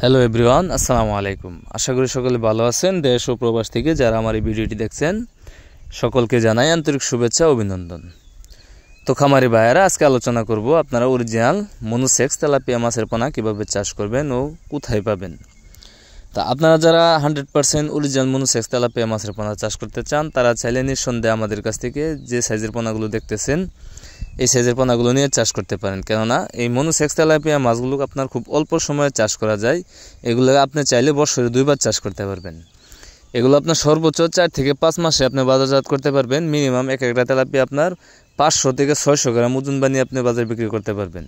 Hello everyone, আসসালামু আলাইকুম। আশা করি সকলে ভালো আছেন। দেশ ও প্রবাস থেকে যারা আমার এই ভিডিওটি দেখছেন সকলকে জানাই আন্তরিক শুভেচ্ছা ও অভিনন্দন। তো খামারি ভাইয়েরা, আজকে আলোচনা করব আপনারা অরিজিনাল মনোসেক্স তেলাপিয়া মাছের পোনা কীভাবে চাষ করবেন ও কোথায় পাবেন। তা আপনারা যারা 100% অরিজিনাল মনোসেক্স তেলাপিয়া মাছের পোনা চাষ করতে চান তারা চাইলে নিঃসন্দেহে আমাদের কাছ থেকে যে সাইজের পোনাগুলো দেখতেছেন এই সাইজের পোনাগুলো নিয়ে চাষ করতে পারেন। কেননা এই মনোসেক্স তেলাপিয়া মাছগুলো আপনার খুব অল্প সময়ে চাষ করা যায়। এগুলো আপনি চাইলে বছরে 2 বার চাষ করতে পারবেন। এগুলো আপনার সর্বোচ্চ 4 থেকে 5 মাসে আপনি বাজারজাত করতে পারবেন। মিনিমাম এক একটা তেলাপিয়া আপনার 500 থেকে 600 গ্রাম ওজন বানিয়ে আপনি বাজারে বিক্রি করতে পারবেন।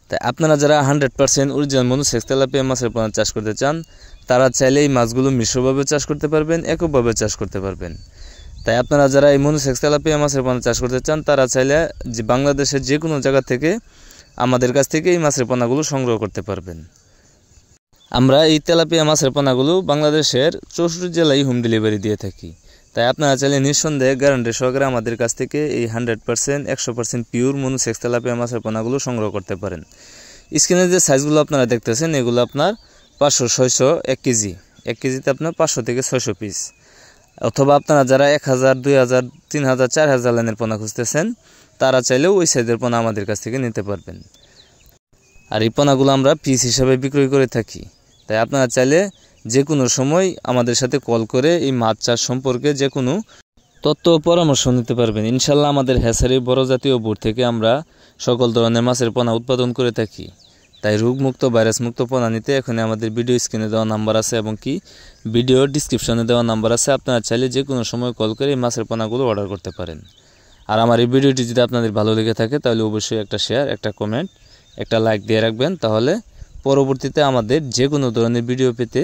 তাই আপনারা যারা 100% অরিজিনাল মনোসেক্স তেলাপিয়া মাছের পোনা চাষ করতে চান তারা চাইলে এই মাছগুলো মিশ্রভাবে চাষ করতে পারবেন, এককভাবে চাষ করতে পারবেন। তাই আপনারা যারা এই মনোসেক্স তেলাপিয়া মাছের পোনা চাষ করতে চান তারা চাইলে যে বাংলাদেশের যে কোনো জায়গা থেকে আমাদের কাছ থেকে এই মাছের পোনাগুলো সংগ্রহ করতে পারবেন। আমরা এই তেলাপিয়া মাছের পোনাগুলো বাংলাদেশের 64 জেলায় হোম ডেলিভারি দিয়ে থাকি। তাই আপনারা চাইলে নিঃসন্দেহে গ্যারান্টি সহকারে আমাদের কাছ থেকে এই 100% পিওর মনোসেক্স তেলাপিয়া মাছের পোনাগুলো সংগ্রহ করতে পারেন। স্ক্রিনে যে সাইজগুলো আপনারা দেখতেছেন এগুলো আপনার 500, 600, 1 কেজি। 1 কেজিতে আপনার 500 থেকে 600 পিস। অথবা আপনারা যারা 1000, 2000, 3000, 4000 লাইনের পোনা খুঁজতেছেন তারা চাইলেও ওই সাইজের পোনা আমাদের কাছ থেকে নিতে পারবেন। আর এই পোনাগুলো আমরা পিস হিসাবে বিক্রয় করে থাকি। তাই আপনারা চাইলে যে কোনো সময় আমাদের সাথে কল করে এই মাছ চাষ সম্পর্কে যে কোনো তথ্য পরামর্শ নিতে পারবেন। ইনশাল্লাহ আমাদের হ্যাচারি বড় জাতীয় বোর্ড থেকে আমরা সকল ধরনের মাছের পোনা উৎপাদন করে থাকি। তাই রোগমুক্ত, ভাইরাসমুক্ত পোনা নিতে এখানে আমাদের ভিডিও স্ক্রিনে দেওয়া নাম্বার আছে এবং কি ভিডিও ডিসক্রিপশনে দেওয়া নাম্বার আছে। আপনারা চাইলে যে কোনো সময় কল করে এই মাছের পোনাগুলো অর্ডার করতে পারেন। আর আমার এই ভিডিওটি যদি আপনাদের ভালো লেগে থাকে তাহলে অবশ্যই একটা শেয়ার, একটা কমেন্ট, একটা লাইক দিয়ে রাখবেন। তাহলে পরবর্তীতে আমাদের যে কোনো ধরনের ভিডিও পেতে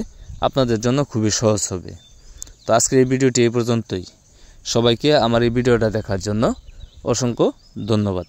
আপনাদের জন্য খুবই সহজ হবে। তো আজকের এই ভিডিওটি এই পর্যন্তই। সবাইকে আমার এই ভিডিওটা দেখার জন্য অসংখ্য ধন্যবাদ।